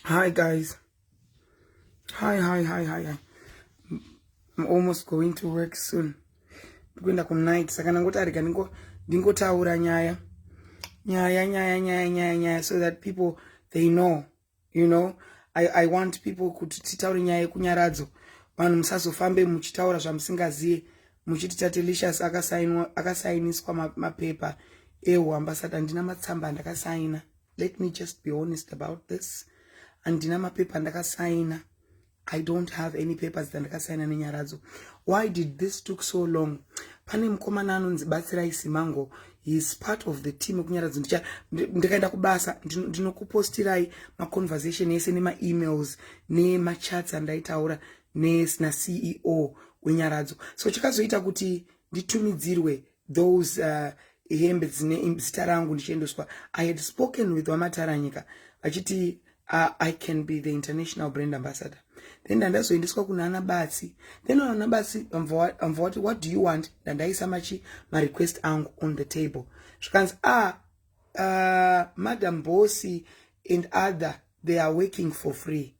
Hi guys. Hi. I'm almost going to work soon. Kuenda ku night saka nangoti arika ndingotaura nyaya so that people they know, I want people kuti titaure nyaya kunyaradzo. Vanhu musazofambe muchitaura zvamusingaziye muchiti Tatelicious akasainiswa mapepa ambassador. Ndina matsamba ndakasaina. Let me just be honest about this. Andina mapepa ndakasaina. I don't have any papers that ndakasaina neNyaradzo. Why did this took so long? Pane mukomana anonzi Batsirai Simango. He is part of the team kuNyaradzo. Ndikaenda kubasa ndinokupostirai conversation yese emails chats andaitaura na CEO weNyaradzo. So chikazoita kuti nditumidzirwe those hembe dzine zita rangu ndichiendeswa. I had spoken with Wamataranyika achiti I can be the international brand ambassador. Then ndazoendeswa kuna Anabatsi. Then Anabatsi what do you want? Ndandaisa my request angu on the table. Shikans Madam Bossy and other, they are working for free.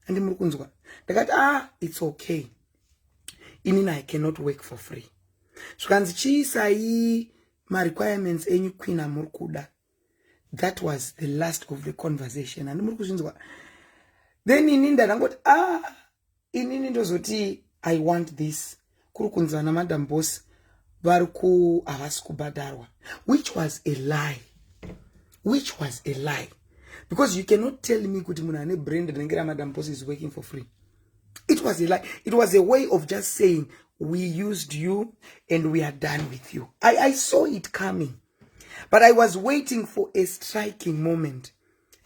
And murukunzwa. Ndakati it's okay. Inina I cannot work for free. Shikans chisai my requirements enyu kwina murukuda. That was the last of the conversation. And murukunzwa. Then ininda nangoti inini ndozoti I want this. Kurukunzwa na Madam Boss varuku havasi kubhadharwa, which was a lie. Because you cannot tell me kuti munhu ane brand rinenge Madam Boss is working for free. It was a lie. It was a way of just saying we used you and we are done with you. I saw it coming. But I was waiting for a striking moment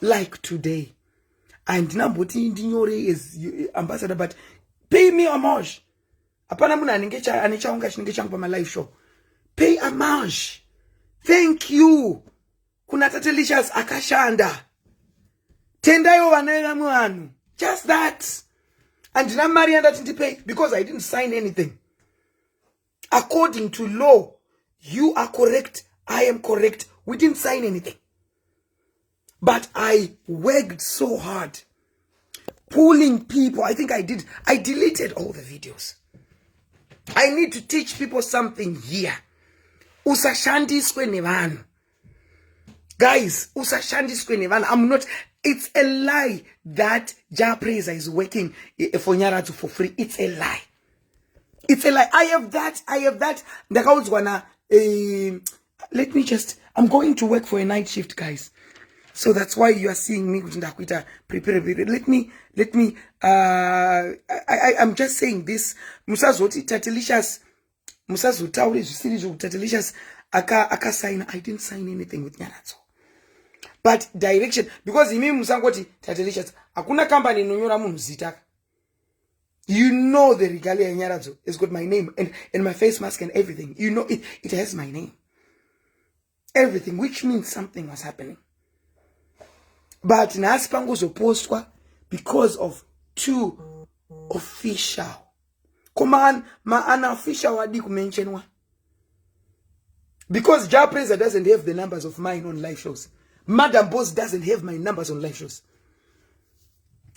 like today. And Namboti Ndinyore is ambassador, but pay me homage. Apana muna anichaunga shinge pa my live show. Pay homage. Thank you. Kuna Tatelicious akashanda. Tendayo wanena muanu. Just that. And na Marianda didn't pay because I didn't sign anything. According to law, you are correct. I am correct. We didn't sign anything. But I worked so hard, pulling people. I think I did. I deleted all the videos. I need to teach people something here. Usashandiswe nevanu. Guys, usashandiswe nevanu. I'm not. It's a lie that Japreza is working for Nyaradzo for free. It's a lie. It's a lie. I have that. Let me just. I'm going to work for a night shift, guys. So that's why you are seeing me prepare. I'm just saying this. Musazoti Tatelicious. Musazutauri Tatelicious aka I didn't sign anything with Nyaradzo. But direction, because imi musangoti Tatelicious akuna company inonyora munhu zita. You know the regalia Nyaradzo has got my name and my face mask and everything. You know it has my name. Everything, which means something was happening. But Naspango's postwa because of too official. Command unofficial wadi kumentionwa. Because Japreza doesn't have the numbers of mine on live shows. Madam Boss doesn't have my numbers on live shows.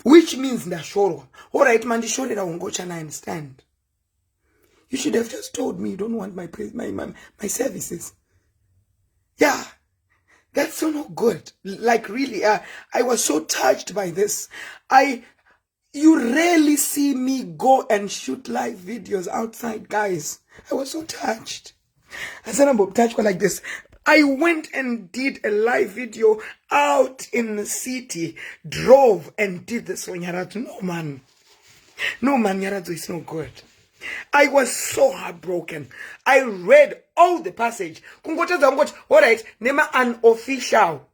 Which means ndashorwa. Alright, man, ndishorera ungocha, I understand. You should have just told me you don't want my services. Yeah. That's so not good. Like really, I was so touched by this. You rarely see me go and shoot live videos outside, guys. I was so touched. I said I'm touched like this. I went and did a live video out in the city, drove and did this for Nyaradzo. No man, Nyaradzo is no good. I was so heartbroken. I read all the passage. Alright, nema unofficial.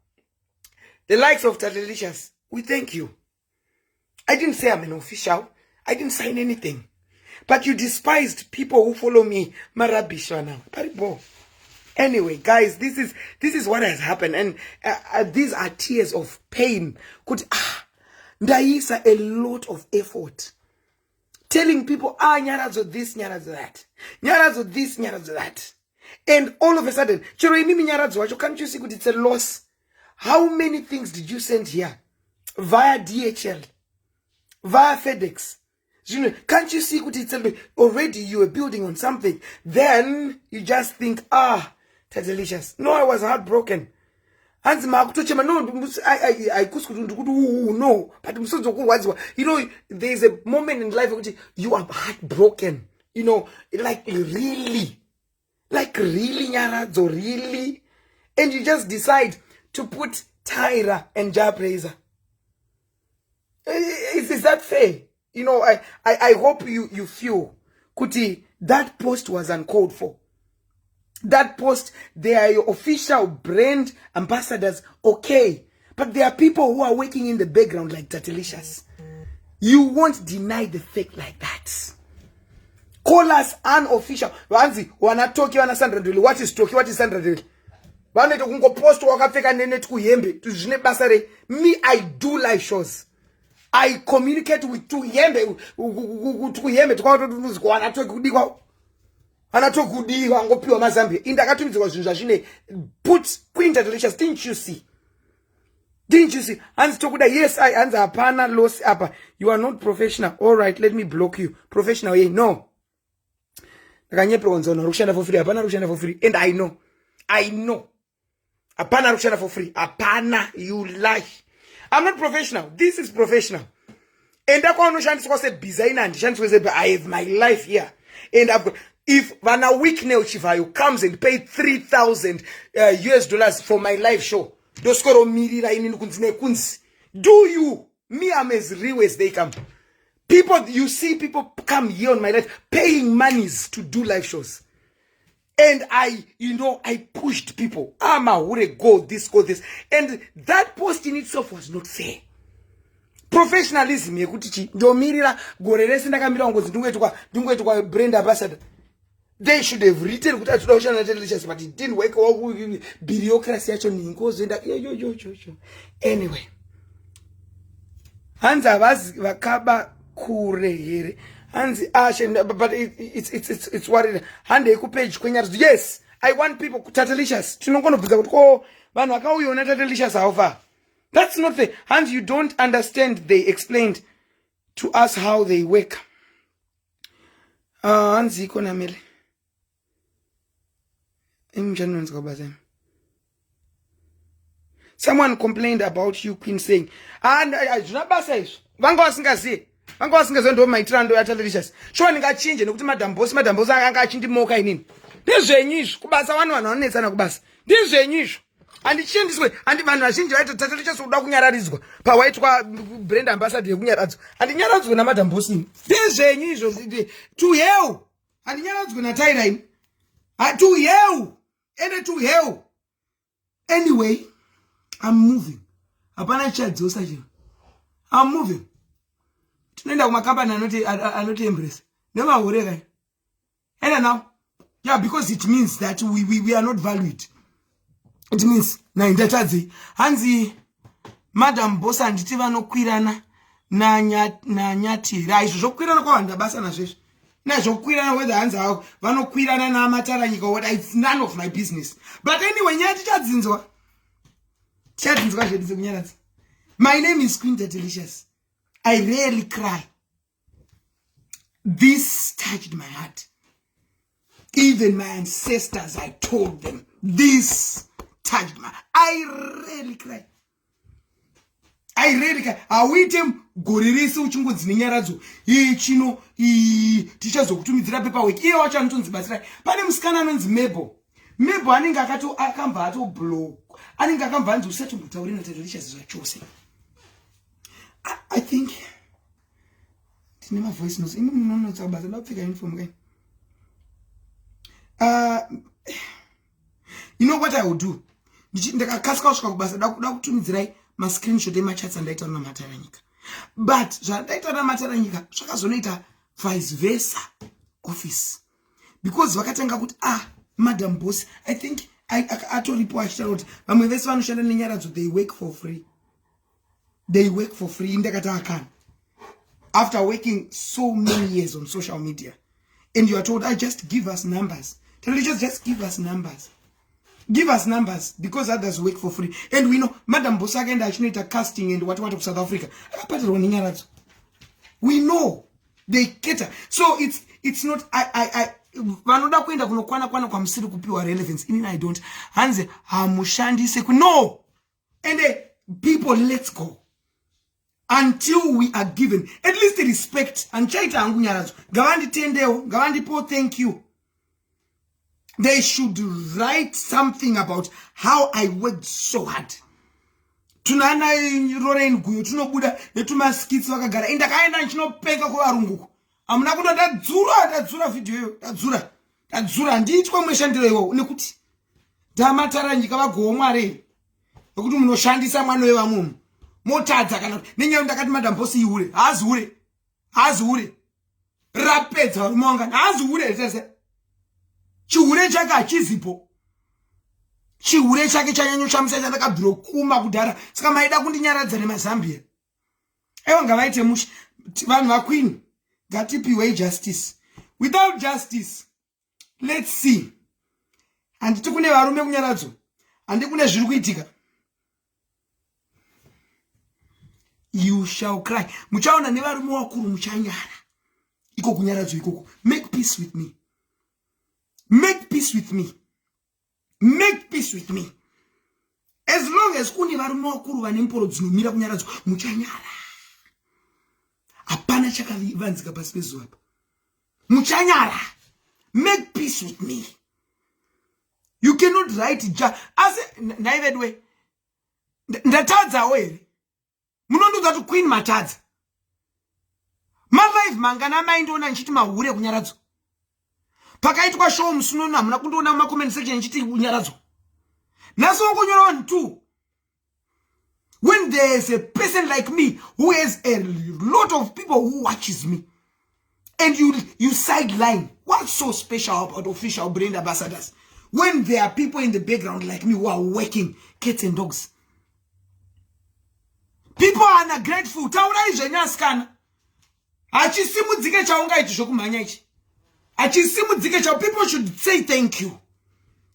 The likes of Tatelicious, we thank you. I didn't say I'm an official. I didn't sign anything. But you despised people who follow me. Marabishwana. Paribo. Anyway, guys, this is what has happened. And these are tears of pain. Ndaisa a lot of effort. Telling people, Nyaradzo this, Nyaradzo that. Nyaradzo this, Nyaradzo that. And all of a sudden, can't you see it's a loss? How many things did you send here? via DHL, via FedEx. Can't you see what it's already you are building on something? Then you just think, Tatelicious. No, I was heartbroken. No, but there's a moment in life which you are heartbroken. Like really, Nyaradzo, really, and you just decide to put Tyra and Jabreza. Is that fair? I hope you feel, Kuti, that post was uncalled for. That post, they are your official brand ambassadors, okay. But there are people who are working in the background like Tatelicious. You won't deny the fact like that. Call us unofficial. Wanzi, wanatoki wana Sandra. What is Toki? What is Sandra? Waneto kungo post wakafeka nene tukuyembe. Tujine basare. Me, I do live shows. I communicate with tukuyembe. Tukuyembe. Tukuyembe. Wanatoki kudikwa. Anatokudiwa ngopiwa mazambi. Indakatumizwa zvinja zvine. Put Queen Tatelicious. Didn't you see? Didn't you see? Hands tokuda, yes, I answer apana loss apa. You are not professional. All right, let me block you. Professional, yeah, no. Nakanyepe onzono, rushana for free, apana rushana for free. And I know. Apana rushana for free. Apana, you lie. I'm not professional. This is professional. And I have my life here. And I've got, if Vana week now Chivayo comes and paid $3,000 US for my live show, do you? Me, I'm as real as they come. People, you see people come here on my life paying monies to do live shows. And I pushed people. Go this. And that post in itself was not fair. Professionalism, brand ambassador. They should have written, but it didn't work. Bureaucracy. Anyway. Hansa was Vakaba Kure. Hansi but it's what it Hande page. Yes, I want people Tatelicious. That's not the Hans, you don't understand. They explained to us how they work. Hansi Konamele. Someone complained about you, Queen, saying, and I do not say, Vango Singazi, Vango Singazon, my trando at Tatelicious. Showing a change and looked Madame Boss, I'm catching the mocha in. This is a niche, Kubasa one on it and a bus. This is a niche. And it changed this way. And if I'm not changing right to Tatelicious who don't Nyaradzo, Pawai to brand ambassador, Nyaradzo, and the Nyaradzo when Madame Bossing. This is a niche to you. And Nyaradzo gonna tie him. To you. And to you. Anyway, I'm moving. I'm moving. Tunaenda kumakamba na not embrace. Never worry. And now, yeah, because it means that we are not valued. It means na indatazi hanzi Madam Bossa nditiva no kwirana na nyati ra izvo zvokwirana kwawanda basa na zveshe. Na zvokwirana whether hanzi hao vanokwirana na mataranyika what it's none of my business. But anyway, nyati chadzinzwa. My name is Queen Tatelicious. I rarely cry. This touched my heart. Even my ancestors, I told them, this touched my heart. I rarely cry. I wait him gorirese uchingodzi Nyaradzo. Chino tichazokutumidzira paperwork. Iye wacho anotonzi basira. Pane musikana anonzi Mebo anenge akamba ato block. Anenge akamba anzi usati mutaurira Tatelicious zvachose. I think tine ma voice notes. Imi munonotsa basa ndapfeka uniform kai. You know what I would do? Ndakakaska kusvika kubasa dakuda kutumidzirai ma screenshot emachats andaita na mataranyika. But zvandaita na mataranyika zvakazonoita vice versa office. Because vakatanga kuti Madam Boss, I think I told you that vamwe vese vanoshanda neNyaradzo they work for free. They work for free indakata after working so many years on social media. And you are told, just give us numbers. Tatelicious, just give us numbers. Give us numbers because others work for free. And we know Madam Bosaga and Ashunita casting and what of South Africa. We know they cater. So it's not vanoda kuenda kunokwana kwana kwa msiri kupiwa relevance. Inini I don't. Hanze hamushandi seku. No. And people, let's go. Until we are given at least respect. And chaita angu Nyaradzo. Gawandi tendeo. Gawandi po thank you. They should write something about how I worked so hard. Tunana rore nguyo tunobuda netuma skits vakagara indakaenda nchinopeka kuvarungu. Amuna kuno dadzura video yo dadzura ndiitwa mweshandiro iwo nekuti damatara nyika vagomware nekuti munoshandisa mwana wevamunhu motadza kana nenyaya ndakati Madam Boss ihure hazihure rapedza rumonga hazihure sese chihure chake achizipo chihure chake chanyanyo chamusasa ndakabviro kuma kudhara saka maida kundinyaradza nemazambia aiwa ngavaite mushi vanhu vaqueen ngatipiwe justice. Without justice, let's see. Handiti kune varume kuNyaradzo, handi kune zviri kuitika. You shall cry. Muchaona nevarume vakuru muchanyara iko kuNyaradzo ikoko. Make peace with me. Make peace with me. Make peace with me. As long as kune varume vakuru vane mporo dzinomira kuNyaradzo muchanyara. Apana chakavanzika pasi pezuva apa. Muchanyara. Make peace with me. You cannot write as neither way. Ndatadza were. Munondoza to Queen matadza. Malife mangana maindona nchiti mahure kuNyaradzo. Pakaitwa show musunona muna kundoona ma comment section nchiti kuNyaradzo. Naso ngonyora 1 2. When there is a person like me who has a lot of people who watches me, and you sideline, what's so special about official brand ambassadors? When there are people in the background like me who are working, cats and dogs. People are not grateful. Taura is jenyaskana. Achisimu dzike chaunga ichi shokumanya ichi. Achisimu dzike cha people should say thank you.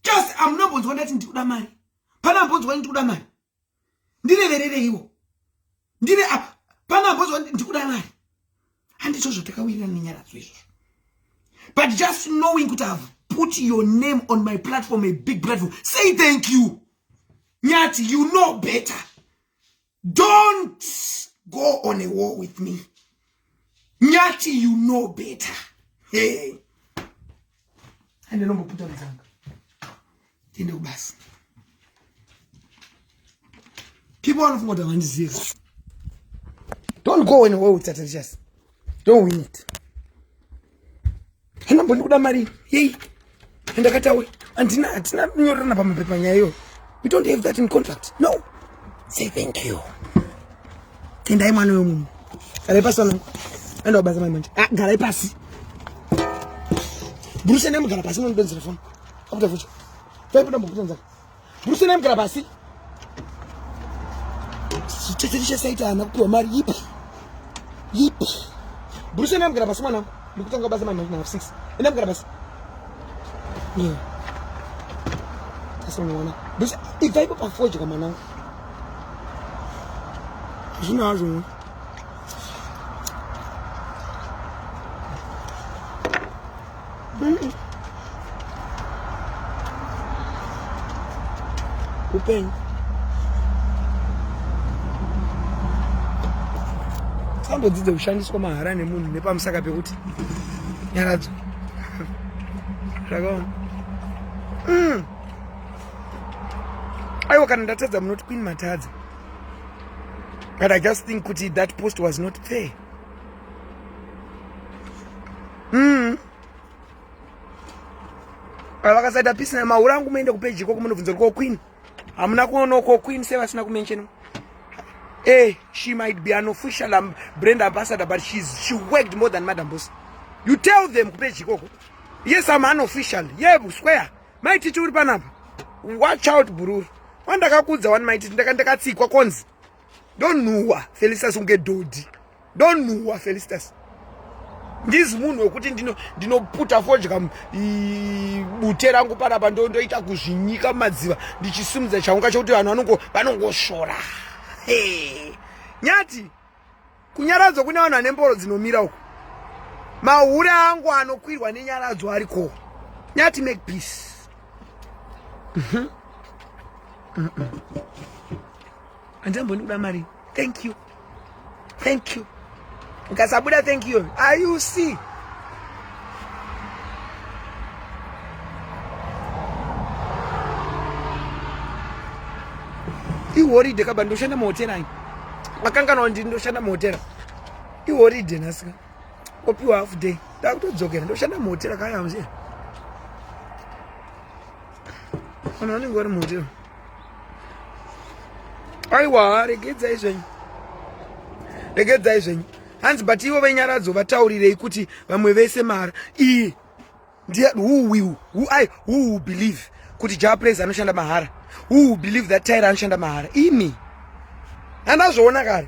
Just I'm not going to let into the money. Pana mbonzo into the money. Ndire verere iwo. Ndire pana mbonzo ndikuda mari. Handi chozo takawira neNyaradzo izvo. But just knowing that I've put your name on my platform, a big platform, say thank you. Nyati, you know better. Don't go on a war with me. Nyati, you know better. Hey. And then I'm put on the bus. People are more than disease. Don't go in a war with Tatelicious. Don't win it. And I'm going to marry. Yay. And I got away. And we don't have that in contract. No. Say thank you. And I'm on you. And I'll buy my money. Garai pass. Bruce and I'm going to pass on the phone. Of the future. Bruce and I'm going to pass. Tatelicious said, I'm not to marry. Yip. Bruce and I'm going to pass one. Look at the man now, 6. And I'm going to pass. Yeah. That's what I want. But if I put a forge, come on now. You know how open. Somebody did the Chinese come and run a moon. The palm saga beauty. Nyaradzo. I work on that. I'm not Queen Matadza. But I just think Kuti, that post was not fair. Avakasaida pisina maurangu meende kupeji koko munobvunza ko Queen. Hamuna kuona ko Queen seva sina kumention. She might be an official brand ambassador, but she worked more than Madam Boss. You tell them kupeji koko. Yes, I'm an official. Yeah, square. Mighty churi panapa. Watch out, Bururu. Wanda kakudza one mighty ndakatsikwa konzi. Don't know Felicitas unge dodi. Don't know Felicitas. Ndizi munhu wekuti ndinoputa fodya bute rangu panapa ndoita kuzvinyika mumadziva ndichisimudza chaunga chokuti vanhu vanongoshora. Nyati kunyaradzo kune vanhu vane mboro dzinomira uko. Mahure angu anokwirwa nenyaradzo ariko. Nyati make peace. Andamboni kuda mari. Thank you. Thank you. Ukasabuda thank you. You see? Worried kaba ndoshanda muhotera ini. Makangana ndoshanda muhotera. Worried nasika. Opiwa half day. Ndakutodzokera ndoshanda muhotera kaya mzee. Ona vanenge vari muhotera. Aiwa, regedzai zvenyu. Regedzai zvenyu. Hanzi but ivo venyaradzo vataurirei kuti vamwe vese mara. Who will believe kuti Japraise anoshanda mahara? Who will believe that Tyra anoshanda mahara? Imi. Andazvoona kare.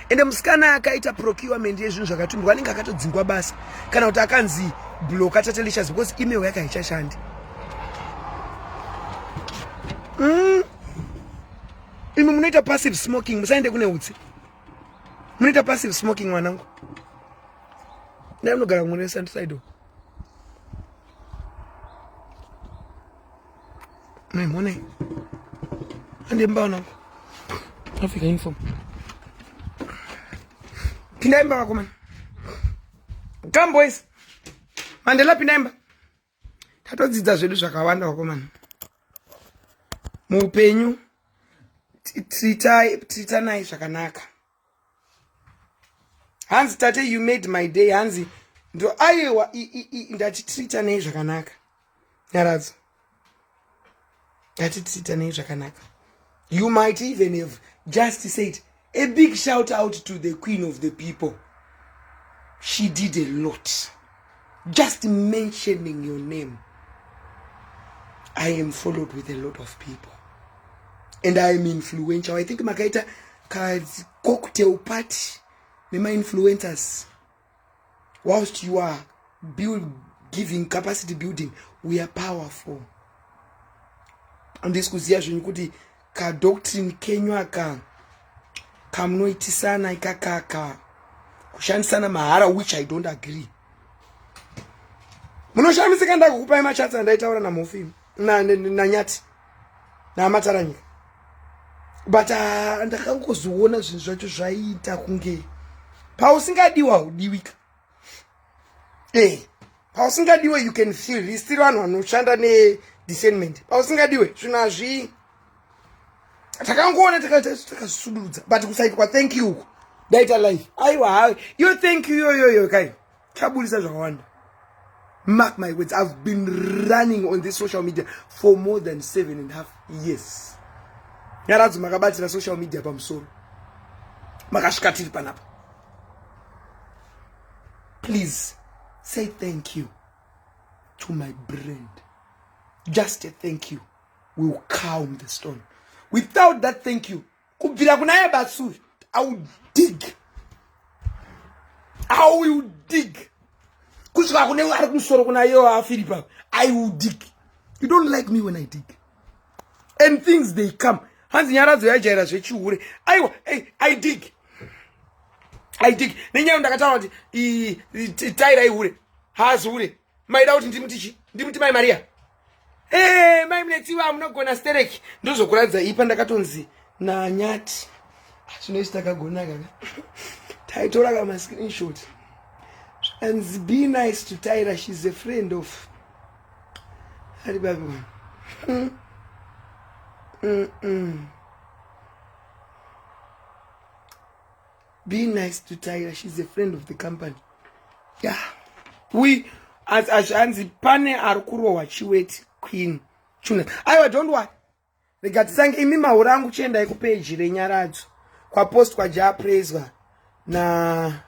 Ende musikana akaita procurement yezvinhu zvakatumirwa anenge akatodzingwa basa. Kana kuti akanzi bloka Tatelicious because email yake haichashandi. Imi munoita passive smoking, musaende kune utsi. Munoita passive smoking mwanangu. Ndai munogara mune side. Mone. Ande mbana. Africa uniform. Pindaimba wako man. Come boys. Mandela pindaimba. Tatodzidza zvedu zvakawanda wako man. Muupenyu tita nai zvakanaka. Hanzi tate you made my day. Hanzi ndo aiwa ndati trita nei zvakanaka. Nyaradzo. Trita nei zvakanaka. You might even have just said a big shout out to the queen of the people. She did a lot. Just mentioning your name. I am followed with a lot of people. And I am influential. I think makaita cocktail party. My influencers. Whilst you are giving capacity building, we are powerful. And this kuzia zvinhu kuti ka doctrine kenywa kamnoitisana ikakaka kushandisana mahara, which I don't agree. Munoshamisika ndakukupai machatsa ndaitaura naMofi na Nyati na Mataranyika. But ndakangozoona zvinhu zvacho zvaita kunge pausingadiwa udiwika. Pausingadiwe you can feel still vanhu vanoshanda discernment. Pausingadiwe zvinhu hazvi takangoona takasudurudza but kusaitwa thank you daita life. Aiwa yo thank you yo kai chabudisa zvakawanda. Mark my words, I've been running on this social media for more than 7.5 years. Nyaradzo makabatira social media pamusoro. Makasvika tiri panapa. Please say thank you to my brand. Just a thank you will calm the storm. Without that thank you, kubvira kunaya batsu, I will dig. I will dig. You don't like me when I dig. And things they come. Hanzi Nyaradzo yajaira zvechihure. I dig. Nenyaya ndakataura kuti Tyra ihure. Haazhure. Maida kuti ndimuti Mai Maria. Mai Mletiwa munogona stereki. Ndozokuradza ipa ndakatonzi na Nyati. Zvinoisi takagona kaka. Taitora kama screenshot. And be nice to Tyra. She's a friend of Haribabu. Be nice to Tyra. She's a friend of the company. Yeah. We as Anzi Pane Arukuro wachiweti Queen. Chuna. Don't worry. Regatisange imi maurangu chenda iku page reNyaradzo. Kwa post kwa Japraise na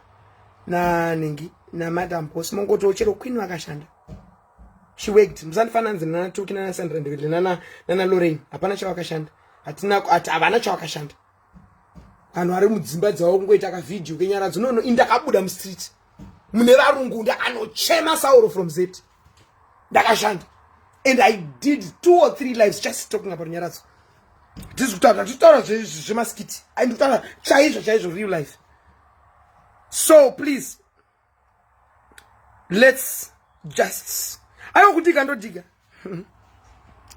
ningi na Madam Post mongoto chero Queen wakashanda. She worked. Mzanifananze nana Tuki nana Sandra Ndegele nana Lorraine. Hapana chawakashanda. Havana chawakashanda. Vanhu vari mudzimba dzawo kungoita ka video keNyaradzo. No, indakabuda mu street. mune varungu ndakanochema Sauro from Z ndakashanda, and I did 2 or 3 lives just talking about Nyaradzo. This kutaura zvemaskiti ndikutaura chaizvo real life. So please, let's just, I don't dig and digger.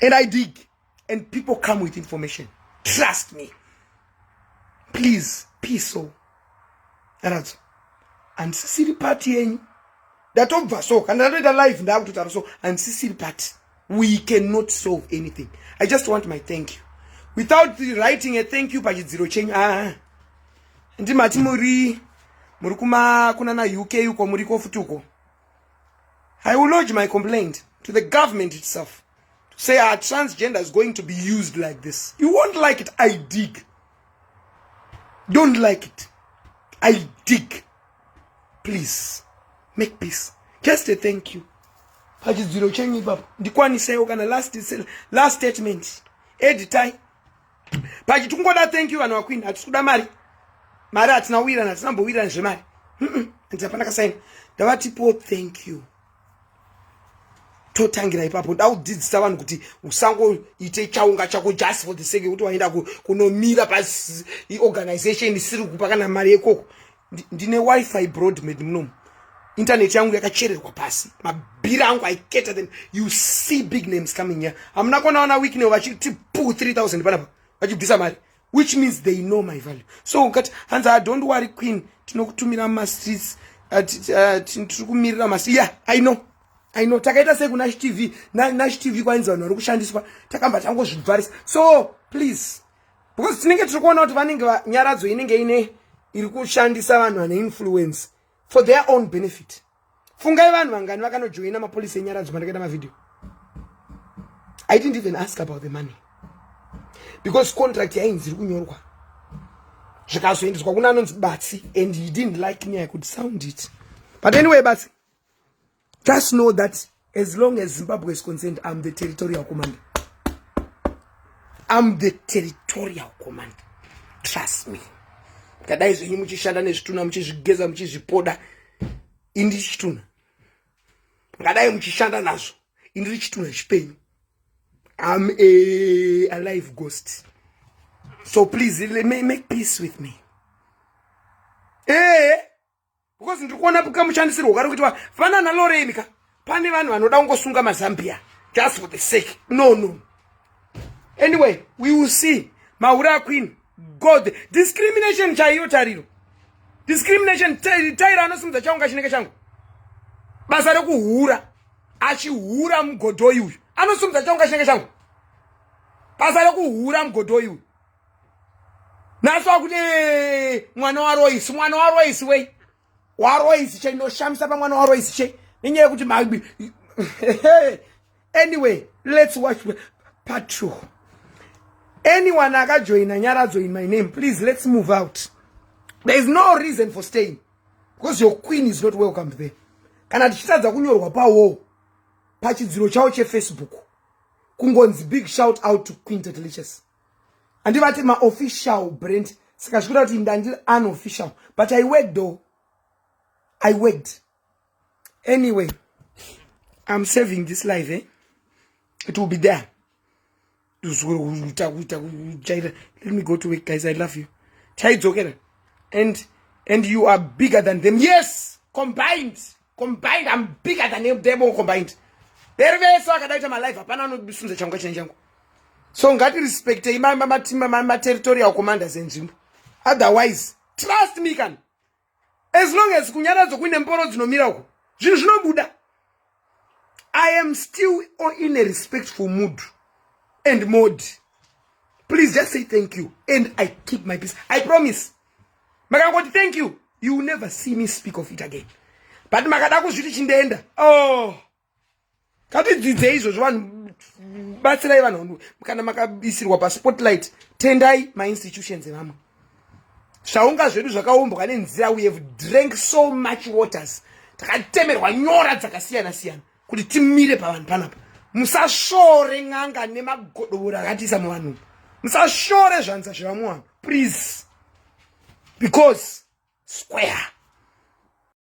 And I dig, and people come with information. Trust me. Please, peace. So, Nyaradzo, and Sicily party, that over so, and I read a life now to so, and Sicily party, we cannot solve anything. I just want my thank you. Without writing a thank you, page 0 change. Ndi matimuri, murukuma kuna na UK yuko muriko futuko. I will lodge my complaint to the government itself to say our transgender is going to be used like this. You won't like it. I dig. Don't like it. I dig. Please make peace. Just a thank you. Page 0 change baba. Ndikwani say okana last statement. Editai. Page tungoda thank you and queen atikuda mari. Mari atina wira na tinambo wira njemari. Ndipana kasaini. Davatipo thank you. Totangira ipapo daudzidzisa vanhu kuti usango ite chaunga chako just for the sake kuti waenda kunomira pasi organization isiri kupa kana mari yekoko. Ndine wifi broadband munomu. Internet yangu yakachererwa pasi. Mabhira angu aiketa, then you see big names coming here. Amuna kuona weekend vachiti 3000 panapa. Vachibvisa mari, which means they know my value. So ngati hanza don't worry queen, tinokutumira ma streets tinokumirira ma. Yeah, I know. Takaita sei kuna TV, Nash TV kwanza vanhu vari kushandiswa takamba tangozvibvarisa. So please, because tinenge tiri kuona kuti vanenge Nyaradzo inenge iri kushandisa vanhu vane influence for their own benefit. Fungai vanhu vangani vakanojoina mapolisi eNyaradzo mandakaita mavideo. I didn't even ask about the money, because contract yainzi iri kunyorwa zvikazoendeswa kuna anonzi Batsi, and he didn't like me. I could sound it. But anyway, Batsi, just know that as long as Zimbabwe is concerned, I'm the territorial commander. I'm the territorial commander. Trust me. Kadai zvinyi muchishanda nezvituna muchizvigeza muchizvipoda, indi chituna. Kadai muchishanda nazvo, indi chituna chipenyu. I'm a live ghost. So please make peace with me. Because ndikuona kamushandisirwo kari kuitwa fana na Lorraine ka. Pane vanhu vanoda kungosunga mazambia just for the sake. No. Anyway, we will see. Maura Queen, God, discrimination chaiyo tariro. Discrimination taira anosimudza chaunga chinenge changu. Basa rekuhura. Achihura mugodhoyi uyu. Anosimudza chaunga chinenge changu. Basa rekuhura mugodhoyi uyu. Naswa kuti mwana wa Royce wei. Wa Royce chainoshamisa pa mwana wa Royce che. Nenyaya kuti magbi. Anyway, let's watch part 2. Anyone akajoina Nyaradzo in my name, please let's move out. There is no reason for staying, because your queen is not welcome there. Kana tichitadza kunyorwa pawo pachidziro chawo cheFacebook kungonzi big shout out to Queen Tatelicious. Andivati ma official brand, saka zvikuda kuti ndandiri unofficial, but I worked though. I worked. Anyway, I'm saving this live, It will be there. Let me go to work, guys. I love you. And you are bigger than them. Yes, combined, I'm bigger than them all combined. My life. So ngati respect my territorial commanders and otherwise, trust me, can. As long as Nyaradzo kuine mporo dzinomira uko, zvinhu zvinobuda. I am still in a respectful mood and mode. Please just say thank you, and I keep my peace. I promise. Makangoti thank you. You will never see me speak of it again. But makada kuzviti chindeenda. Oh. Kati dzidze izvo zvanhu batsirai vanhu kana makabisirwa pa spotlight, tendai my institutions evamwe. Zvaunga zvedu zvakaumbwa nenzira, we have drank so much waters. Takatemerwa nyora dzakasiyana siyana kuti timire pavanhu panapa. Musashore ng'anga nemagodobora akatiisa muvanhu. Musashore zvanza zvevamwe vanhu. Please. Because square.